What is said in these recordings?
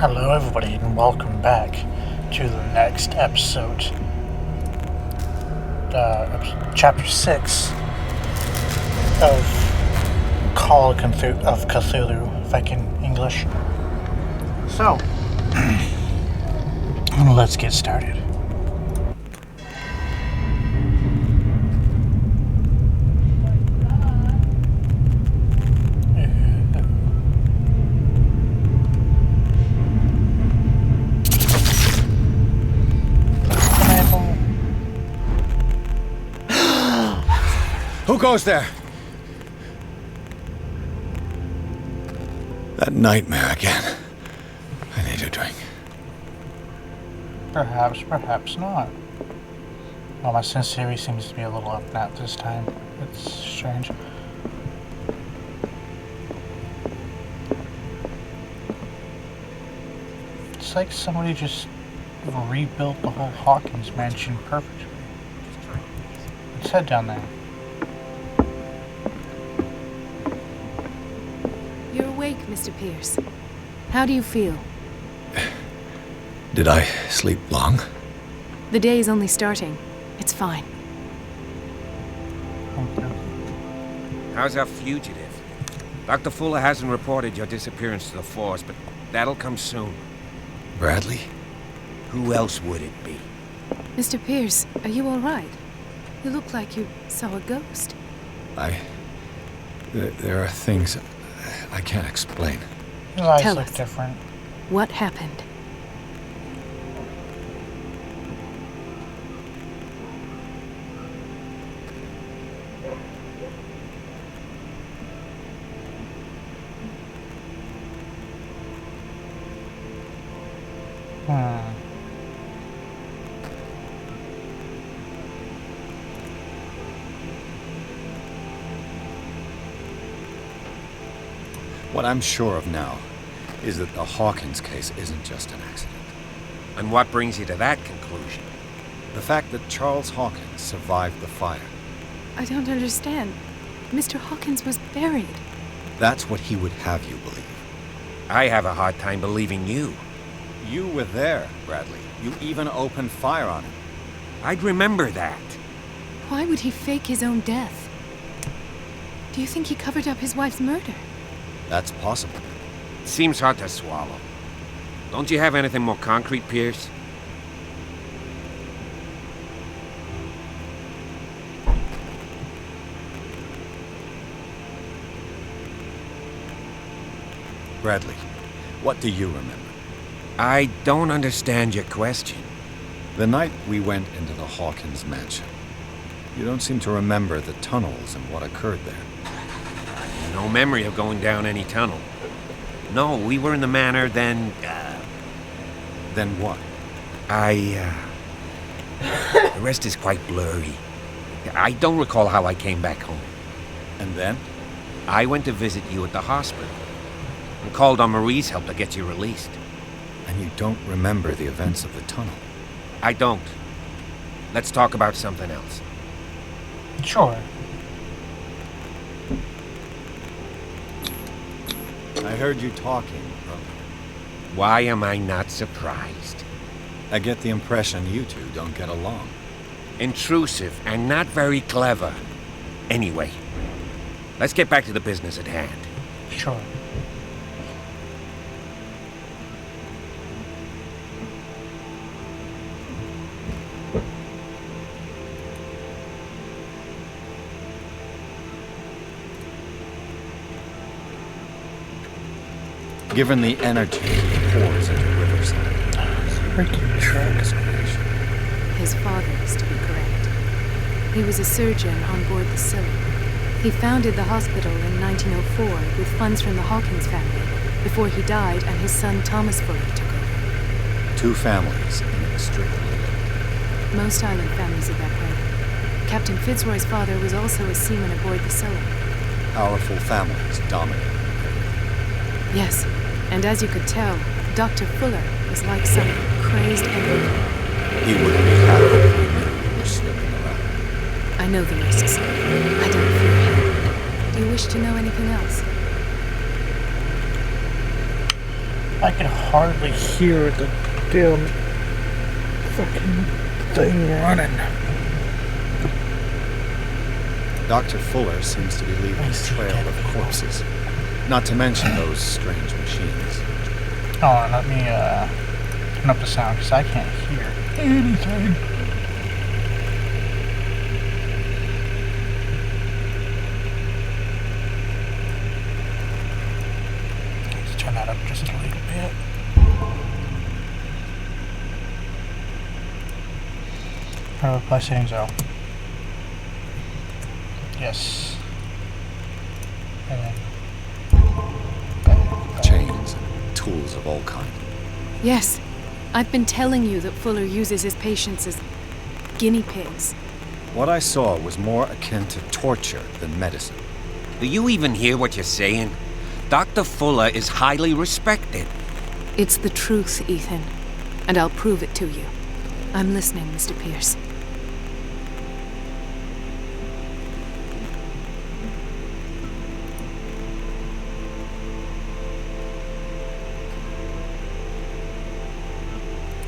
Hello everybody and welcome back to the next episode, chapter 6 of Call of Cthulhu, if I can English. So, let's get started. Who goes there? That nightmare again. I need a drink. Perhaps, perhaps not. Well, my sensory seems to be a little up and out this time. It's strange. It's like somebody just rebuilt the whole Hawkins mansion perfectly. Let's head down there. You're awake, Mr. Pierce. How do you feel? Did I sleep long? The day is only starting. It's fine. Okay. How's our fugitive? Dr. Fuller hasn't reported your disappearance to the force, but that'll come soon. Bradley? Who else would it be? Mr. Pierce, are you all right? You look like you saw a ghost. There are things I can't explain. His eyes Tell look us. different. What happened? What I'm sure of now is that the Hawkins case isn't just an accident. And what brings you to that conclusion? The fact that Charles Hawkins survived the fire. I don't understand. Mr. Hawkins was buried. That's what he would have you believe. I have a hard time believing you. You were there, Bradley. You even opened fire on him. I'd remember that. Why would he fake his own death? Do you think he covered up his wife's murder? That's possible. Seems hard to swallow. Don't you have anything more concrete, Pierce? Bradley, what do you remember? I don't understand your question. The night we went into the Hawkins mansion. You don't seem to remember the tunnels and what occurred there. No memory of going down any tunnel. No, we were in the manor, then, Then what? The rest is quite blurry. I don't recall how I came back home. And then? I went to visit you at the hospital and called on Marie's help to get you released. And you don't remember the events of the tunnel? I don't. Let's talk about something else. Sure. I heard you talking, brother. Why am I not surprised? I get the impression you two don't get along. Intrusive and not very clever. Anyway, let's get back to the business at hand. Sure. Given the energy he pours into Riverside, Freaking truck. His father is to be correct. He was a surgeon on board the Scylla. He founded the hospital in 1904 with funds from the Hawkins family before he died and his son Thomas Fuller took over. two families inextricably linked. Most island families are that way. Captain Fitzroy's father was also a seaman aboard the Scylla. Powerful families dominate. Yes, and as you could tell, Dr. Fuller was like some crazed enemy. He wouldn't be happy if he knew you were slipping around. I know the risks. I don't fear him. Do you wish to know anything else? I can hardly hear the damn fucking thing running. Dr. Fuller seems to be leaving a trail of corpses. Not to mention those strange machines. Oh, and let me turn up the sound because I can't hear anything. Let's turn that up just a little bit. How do I apply settings though? Yes. And then Chains and tools of all kinds. Yes. I've been telling you that Fuller uses his patients as guinea pigs. What I saw was more akin to torture than medicine. Do you even hear what you're saying? Dr. Fuller is highly respected. It's the truth, Ethan. And I'll prove it to you. I'm listening, Mr. Pierce.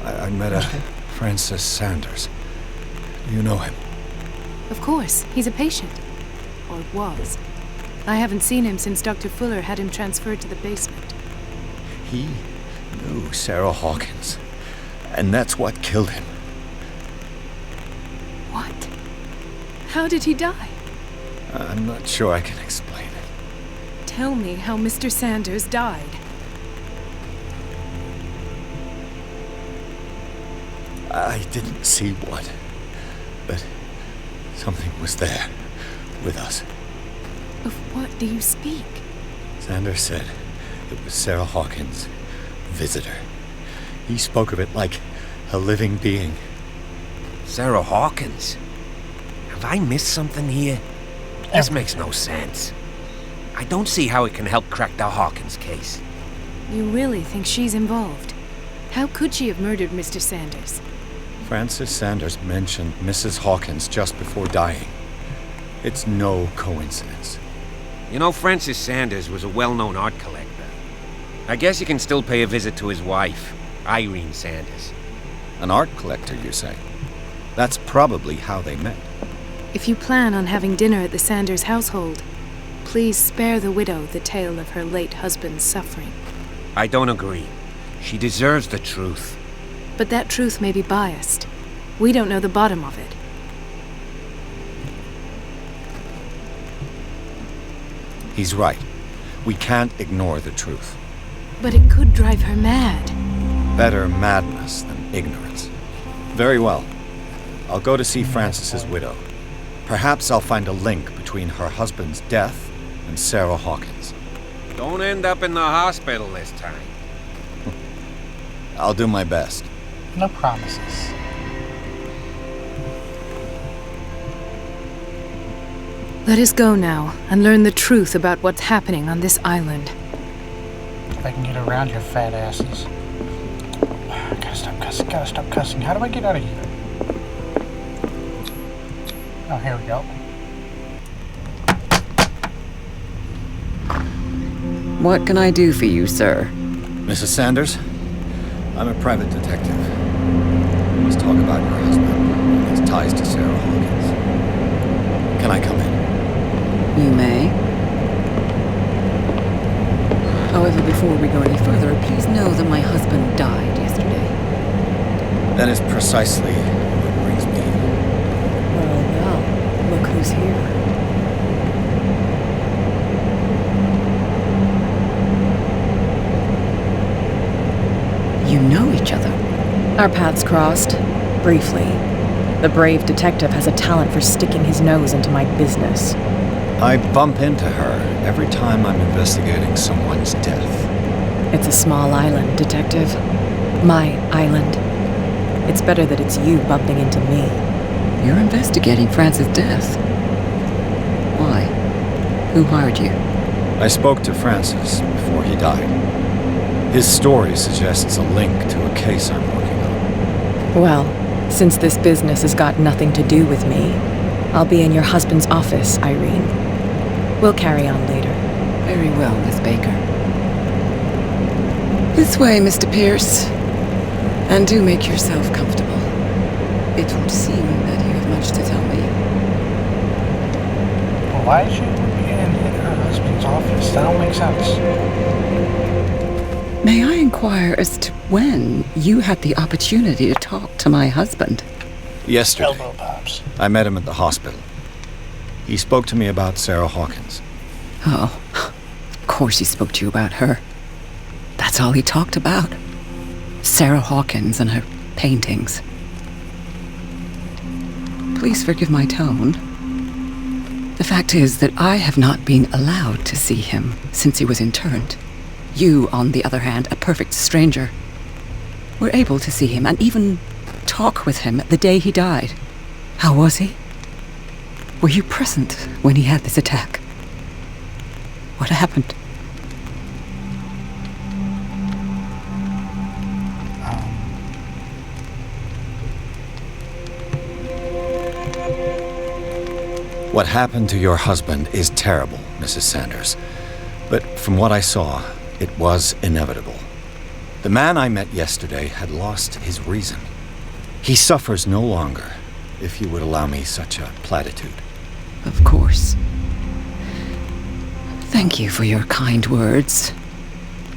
I met a Francis Sanders. Do you know him? Of course, he's a patient. Or was. I haven't seen him since Dr. Fuller had him transferred to the basement. He knew Sarah Hawkins. And that's what killed him. What? How did he die? I'm not sure I can explain it. Tell me how Mr. Sanders died. I didn't see what, but something was there with us. Of what do you speak? Sanders said it was Sarah Hawkins' visitor. He spoke of it like a living being. Sarah Hawkins? Have I missed something here? This makes no sense. I don't see how it can help crack the Hawkins case. You really think she's involved? How could she have murdered Mr. Sanders? Francis Sanders mentioned Mrs. Hawkins just before dying. It's no coincidence. You know, Francis Sanders was a well-known art collector. I guess you can still pay a visit to his wife, Irene Sanders. An art collector, you say? That's probably how they met. If you plan on having dinner at the Sanders household, please spare the widow the tale of her late husband's suffering. I don't agree. She deserves the truth. But that truth may be biased. We don't know the bottom of it. He's right. We can't ignore the truth. But it could drive her mad. Better madness than ignorance. Very well. I'll go to see Francis's widow. Perhaps I'll find a link between her husband's death and Sarah Hawkins. Don't end up in the hospital this time. I'll do my best. no promises. Let us go now and learn the truth about what's happening on this island. If I can get around your fat asses. Gotta stop cussing. How do I get out of here? Oh, here we go. What can I do for you, sir? Mrs. Sanders, I'm a private detective. We must talk about your husband and his ties to Sarah Hawkins. Can I come in? You may. However, before we go any further, please know that my husband died yesterday. That is precisely what brings me in. Well, look who's here. You know each other. Our paths crossed, briefly. The brave detective has a talent for sticking his nose into my business. I bump into her every time I'm investigating someone's death. It's a small island, detective. My island. It's better that it's you bumping into me. You're investigating Francis' death. Why? Who hired you? I spoke to Francis before he died. His story suggests a link to a case I'm working on. Well, since this business has got nothing to do with me, I'll be in your husband's office, Irene. We'll carry on later. Very well, Miss Baker. This way, Mr. Pierce. And do make yourself comfortable. It would seem that you have much to tell me. Why should we be in her husband's office? That don't make sense. May I inquire as to when you had the opportunity to talk to my husband? Yesterday, Elbow pops. I met him at the hospital. He spoke to me about Sarah Hawkins. Oh, of course he spoke to you about her. That's all he talked about. Sarah Hawkins and her paintings. Please forgive my tone. The fact is that I have not been allowed to see him since he was interned. You, on the other hand, a perfect stranger, were able to see him and even talk with him the day he died. How was he? Were you present when he had this attack? What happened? What happened to your husband is terrible, Mrs. Sanders. But from what I saw, it was inevitable. The man I met yesterday had lost his reason. He suffers no longer, if you would allow me such a platitude. Of course. Thank you for your kind words.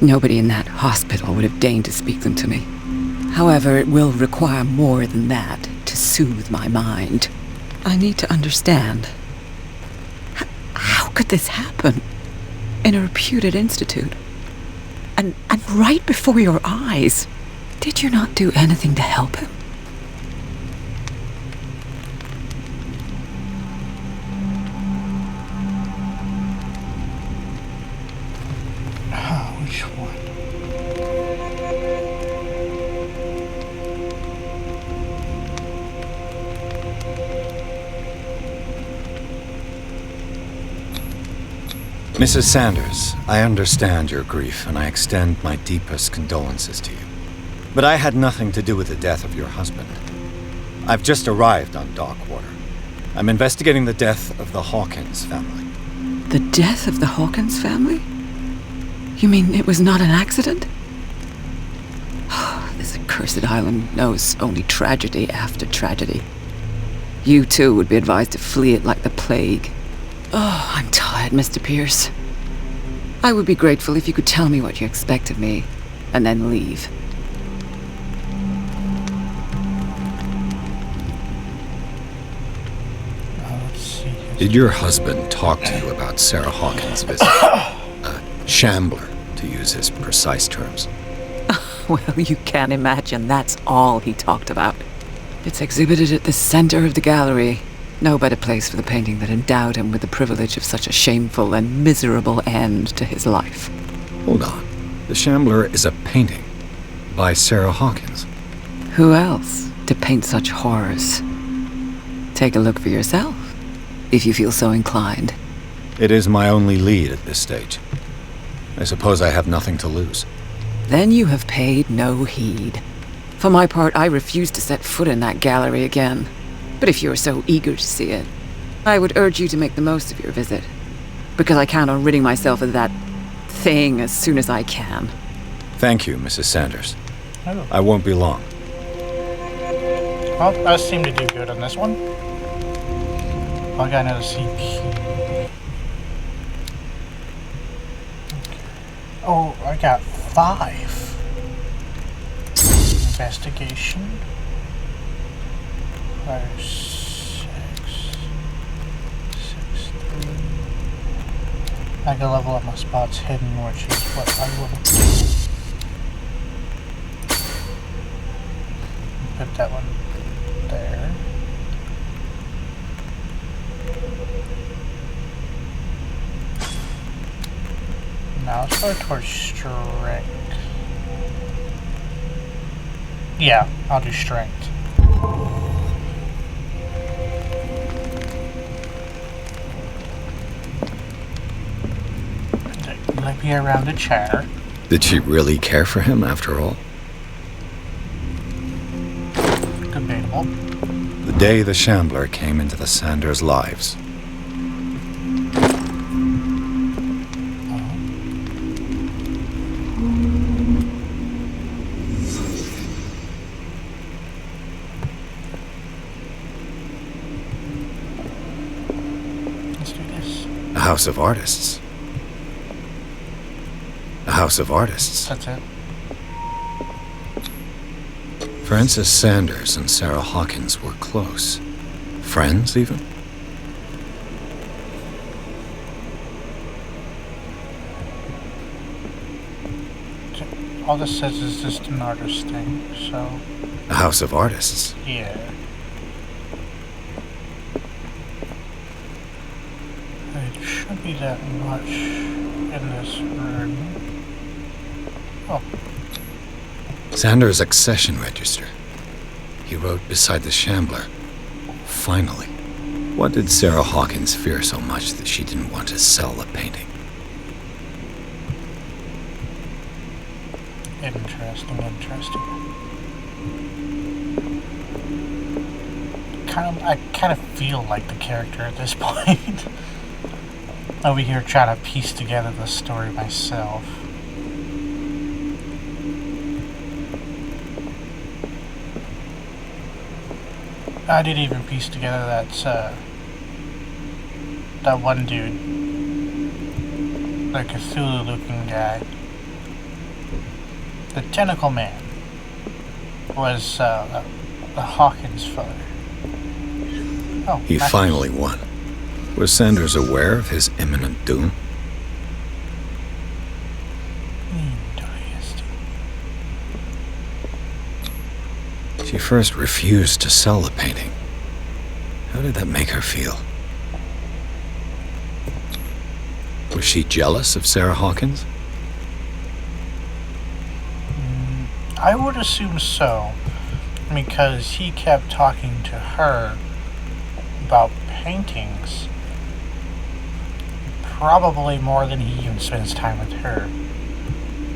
Nobody in that hospital would have deigned to speak them to me. However, it will require more than that to soothe my mind. I need to understand. How could this happen? In a reputed institute? And right before your eyes? Did you not do anything to help him? Which one? Mrs. Sanders, I understand your grief, and I extend my deepest condolences to you. But I had nothing to do with the death of your husband. I've just arrived on Darkwater. I'm investigating the death of the Hawkins family. The death of the Hawkins family? You mean it was not an accident? This accursed island knows only tragedy after tragedy. You too would be advised to flee it like the plague. Oh, I'm tired, Mr. Pierce. I would be grateful if you could tell me what you expect of me, and then leave. Let's see. Did your husband talk to you about Sarah Hawkins' visit? A shambler, to use his precise terms. Well, you can imagine that's all he talked about. It's exhibited at the center of the gallery. No better place for the painting that endowed him with the privilege of such a shameful and miserable end to his life. Hold on. The Shambler is a painting by Sarah Hawkins. Who else to paint such horrors? Take a look for yourself, if you feel so inclined. It is my only lead at this stage. I suppose I have nothing to lose. Then you have paid no heed. For my part, I refuse to set foot in that gallery again. But if you are so eager to see it, I would urge you to make the most of your visit. Because I count on ridding myself of that thing as soon as I can. Thank you, Mrs. Sanders. Oh. I won't be long. Well, I seem to do good on this one. I got another CP. Oh, I got 5. Investigation. 5, 6, 3. I can level up my spots hidden, which is what I will do. Put that one there. Now let's go towards strength. Yeah, I'll do strength. Let me around the chair. Did she really care for him after all? Debatable. The day the Shambler came into the Sanders' lives. house of artists. A house of artists. That's it. Francis Sanders and Sarah Hawkins were close. Friends, even? All this says is just an artist thing, so... A house of artists. Yeah. It shouldn't be that much in this room. Oh. Sanders' accession register. He wrote beside the Shambler. Finally. What did Sarah Hawkins fear so much that she didn't want to sell the painting? Interesting. I kind of feel like the character at this point. Over here trying to piece together the story myself. I did even piece together that one dude, the Cthulhu-looking guy. The tentacle man was the Hawkins father. Oh, He finally won. Was Sanders aware of his imminent doom? Interesting. She first refused to sell the painting. How did that make her feel? Was she jealous of Sarah Hawkins? I would assume so, because he kept talking to her about paintings, probably more than he even spends time with her.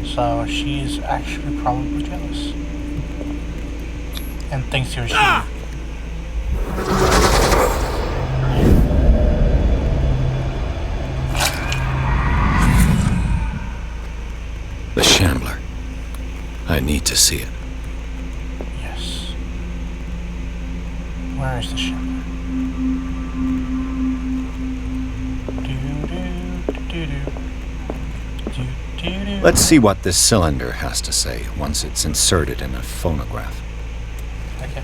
So she's actually probably jealous, and thinks he was cheating. The Shambler. I need to see it. Yes. Where is the Shambler? Let's see what this cylinder has to say once it's inserted in a phonograph. Okay.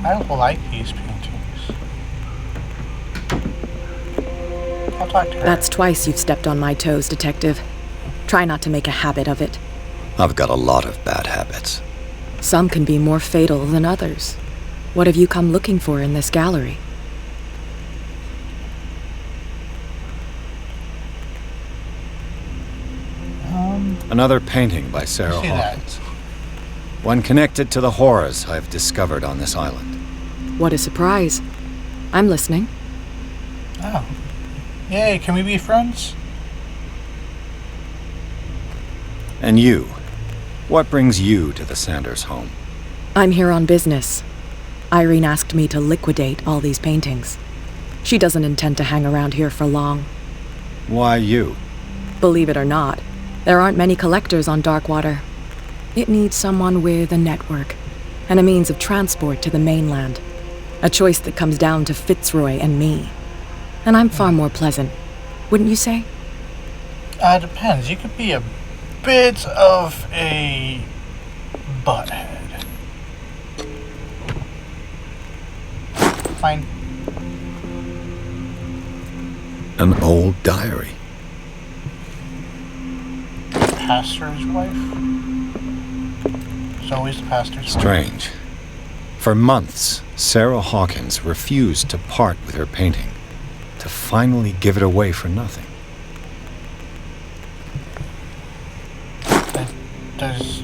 I like these paintings. I'll talk to her. That's twice you've stepped on my toes, Detective. Try not to make a habit of it. I've got a lot of bad habits. Some can be more fatal than others. What have you come looking for in this gallery? Another painting by Sarah See that? Hawkins. One connected to the horrors I've discovered on this island. What a surprise. I'm listening. Oh. Yay, can we be friends? And you? What brings you to the Sanders home? I'm here on business. Irene asked me to liquidate all these paintings. She doesn't intend to hang around here for long. Why you? Believe it or not, there aren't many collectors on Darkwater. It needs someone with a network and a means of transport to the mainland. A choice that comes down to Fitzroy and me. And I'm far more pleasant, wouldn't you say? Depends. You could be a bit of a butthead. Fine. An old diary. Pastor's wife? It's always the pastor's wife. Strange. For months, Sarah Hawkins refused to part with her painting, to finally give it away for nothing. That does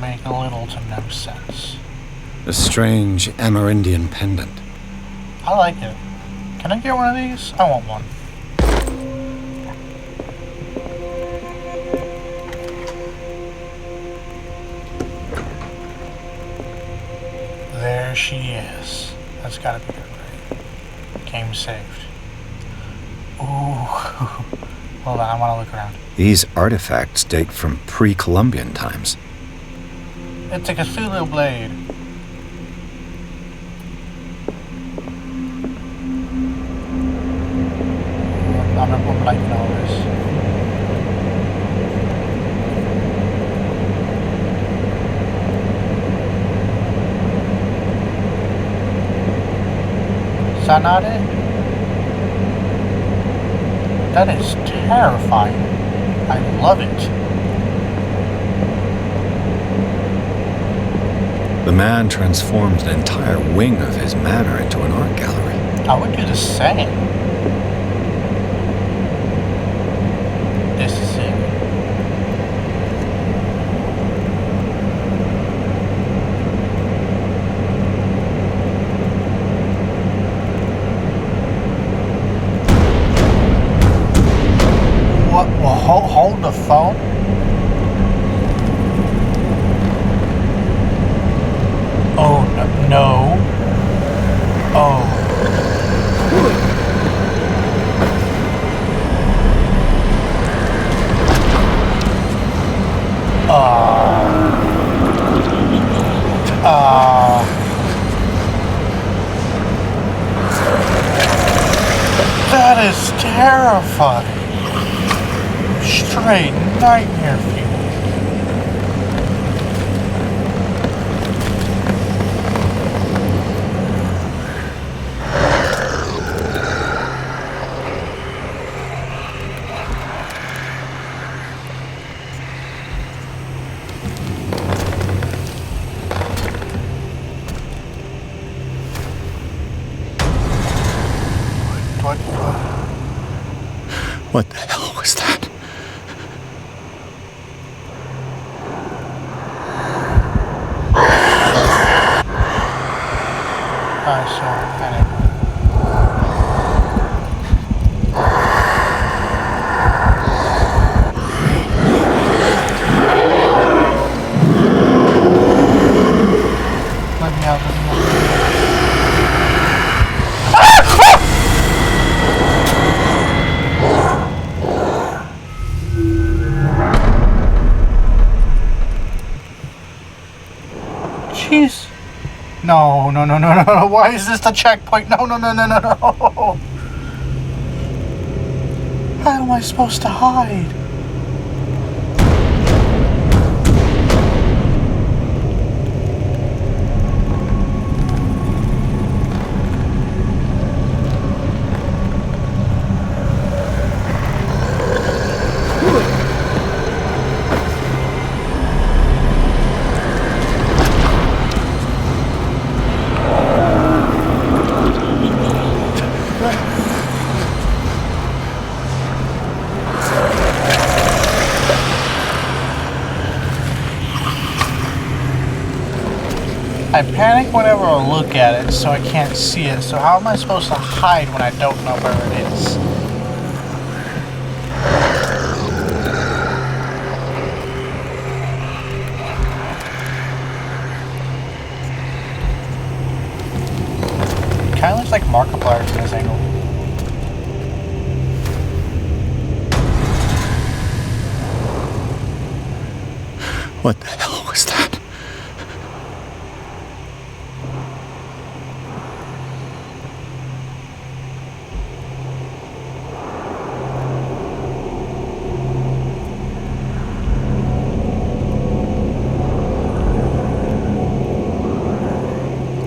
make a little to no sense. A strange Amerindian pendant. I like it. Can I get one of these? I want one. There she is. That's gotta be good, right? Game saved. Ooh. Hold on, I want to look around. These artifacts date from pre-Columbian times. It's a Cthulhu blade. I'm liking all this. Cyanide? That is terrifying. I love it. The man transformed an entire wing of his manor into an art gallery. I would do the same. This is it. What? Well, hold the phone? Oh, no. Oh. That is terrifying. Straight nightmare fuel. What the hell was that? I saw panic. Let me out, let me out. Jeez. No, no, no, no, no, no. Why is this the checkpoint? No, no, no, no, no, no. How am I supposed to hide? I panic whenever I look at it, so I can't see it. So how am I supposed to hide when I don't know where it is? It kind of looks like Markiplier from this angle. What the hell was that?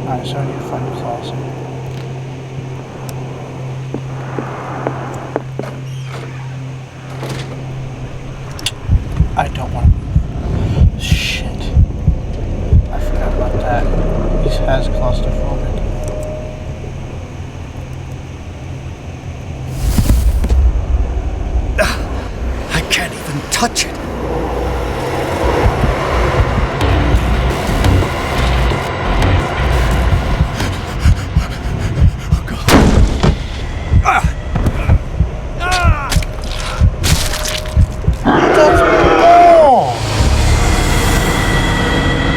Alright, so I need to find the closet. I don't want to move. Shit. I forgot about that. He has claustrophobic. I can't even touch it.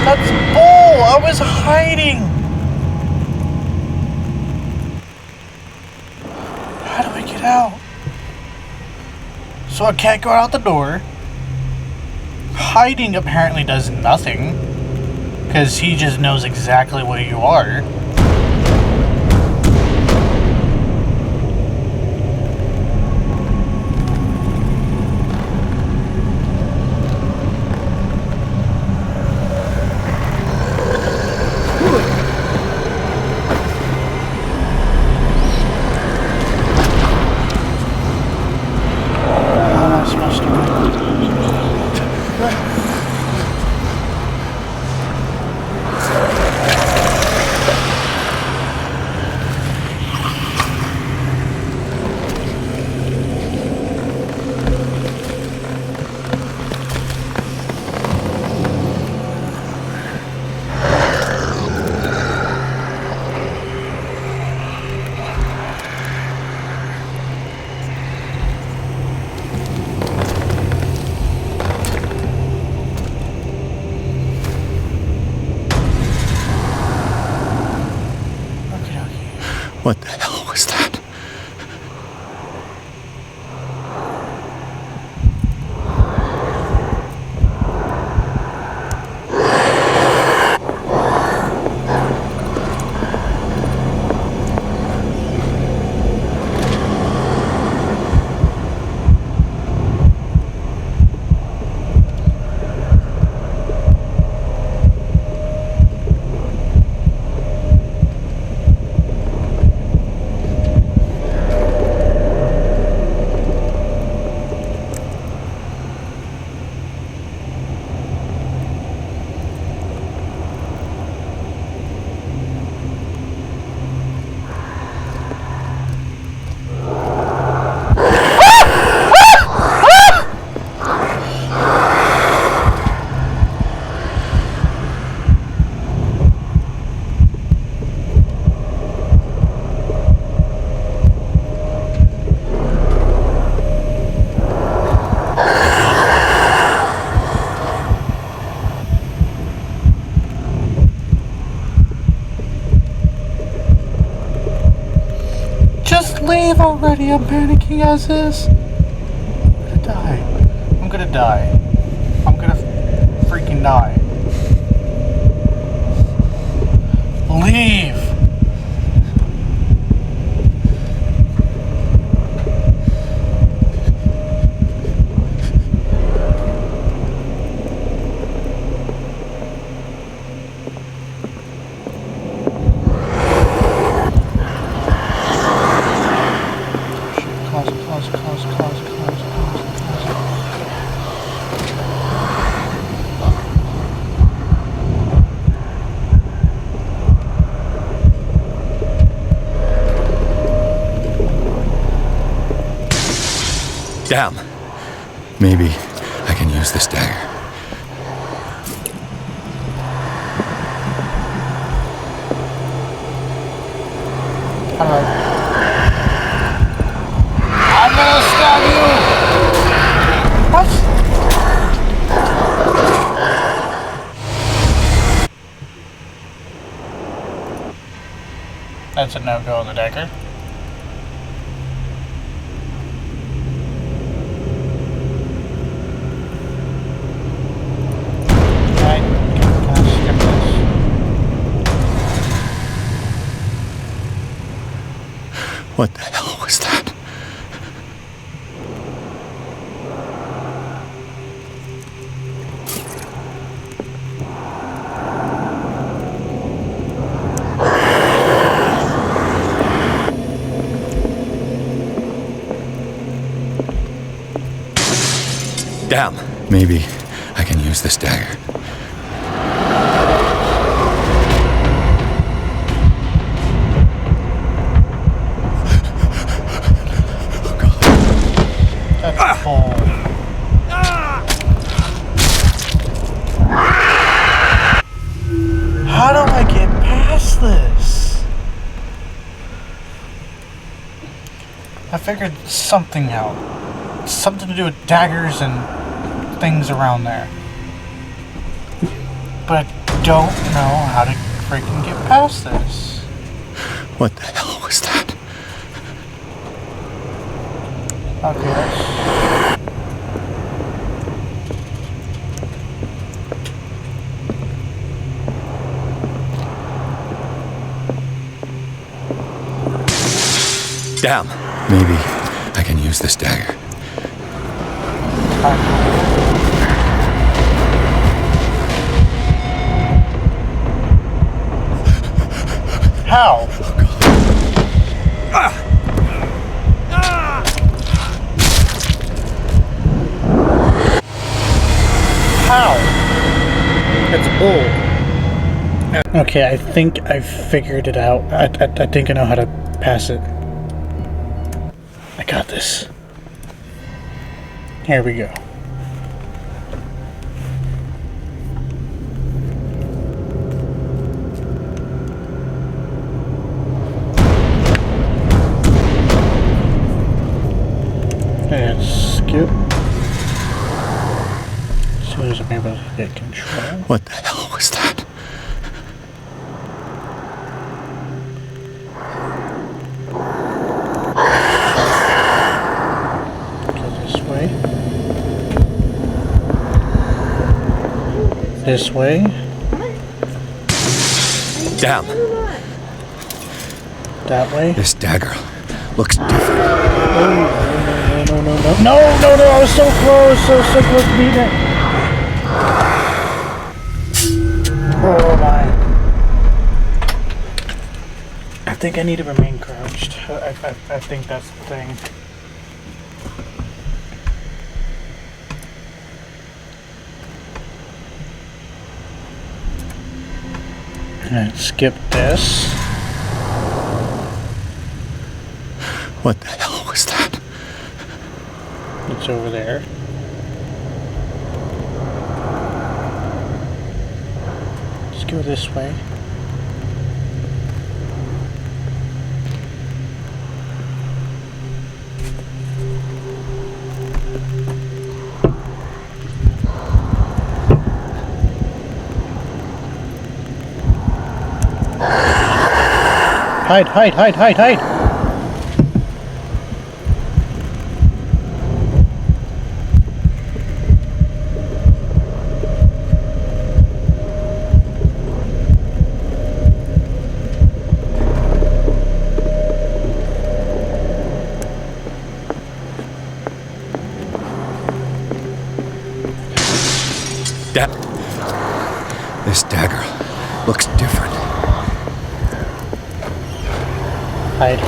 That's bull! I was hiding! How do I get out? So I can't go out the door. Hiding apparently does nothing, because he just knows exactly where you are. How am I supposed to do? What the hell was that? Just leave already, I'm panicking as is. I'm gonna die. I'm gonna die. I'm gonna freaking die. Leave! Close. Damn. Maybe I can use this dagger. Hello. I'm gonna stab you! What? That's a no-go on the dagger. Can I skip this? What the hell was that? Damn. Maybe I can use this dagger. That's bull. How do I get past this? I figured something out. Something to do with daggers and things around there. But I don't know how to freaking get past this. What the hell was that? Okay, Damn. Maybe I can use this dagger. How? How? It's bull. Okay, I think I figured it out. I think I know how to pass it. I got this. Here we go. And skip. As soon as I'm able to get control. What the hell was that? Go this way. This way. Damn. That way. This dagger looks different. No, I was so close, so close to beating it. Oh my. I think I need to remain crouched. I think that's the thing. Alright, skip this. What the hell was that? It's over there. Let's go this way. Hide! This dagger looks different. Hide.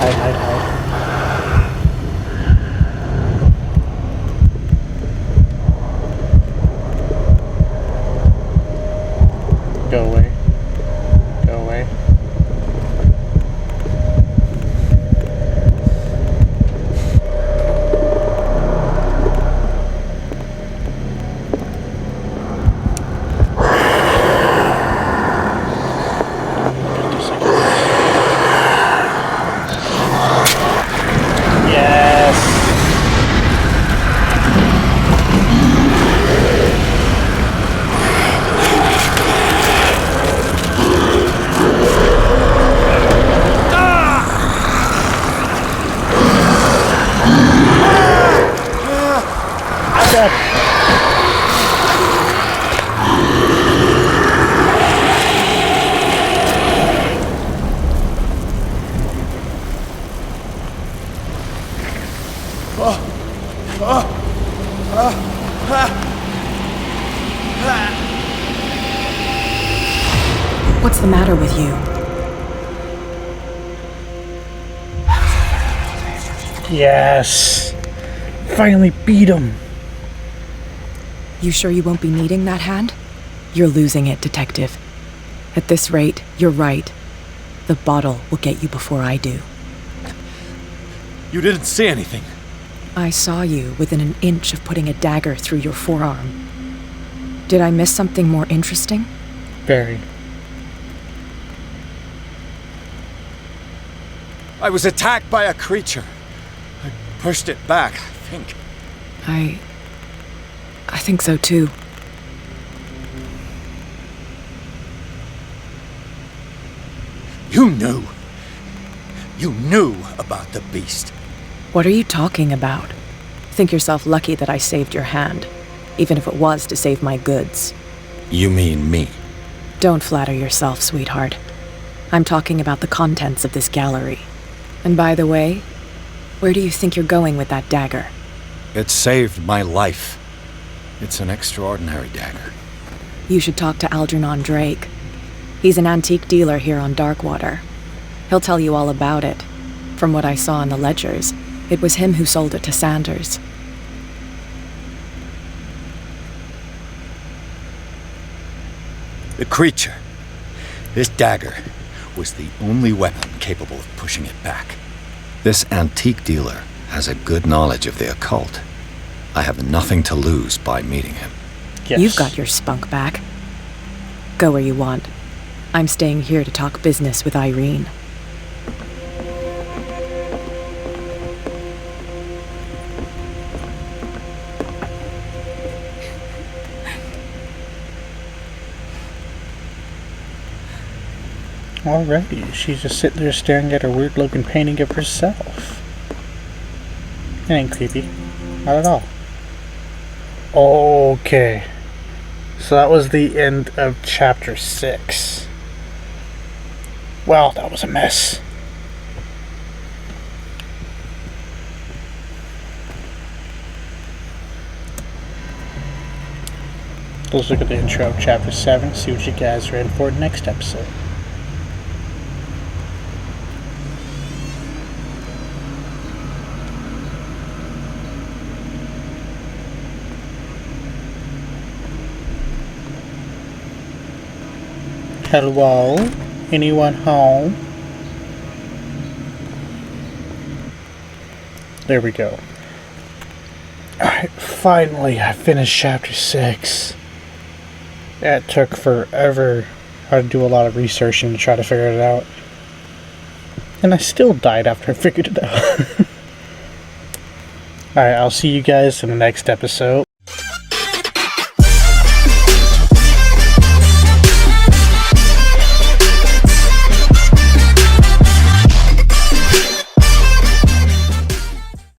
Go away. What's the matter with you? Yes. Finally beat him. You sure you won't be needing that hand? You're losing it, Detective. At this rate, you're right. The bottle will get you before I do. You didn't see anything. I saw you within an inch of putting a dagger through your forearm. Did I miss something more interesting? Very. I was attacked by a creature. I pushed it back, I think. I think so too. You knew. You knew about the beast. What are you talking about? Think yourself lucky that I saved your hand, even if it was to save my goods. You mean me? Don't flatter yourself, sweetheart. I'm talking about the contents of this gallery. And by the way, Where do you think you're going with that dagger? It saved my life. It's an extraordinary dagger. You should talk to Algernon Drake. He's an antique dealer here on Darkwater. He'll tell you all about it. From what I saw in the ledgers, it was him who sold it to Sanders. The creature. This dagger was the only weapon capable of pushing it back. This antique dealer has a good knowledge of the occult. I have nothing to lose by meeting him. Yes. You've got your spunk back. Go where you want. I'm staying here to talk business with Irene. Alrighty, she's just sitting there staring at her weird-looking painting of herself. It ain't creepy. Not at all. Okay. So that was the end of chapter 6. Well, that was a mess. Let's look at the intro of chapter 7, see what you guys are in for next episode. Hello? Anyone home? There we go. Alright, finally I finished chapter 6. That took forever. I had to do a lot of research and try to figure it out. And I still died after I figured it out. Alright, I'll see you guys in the next episode.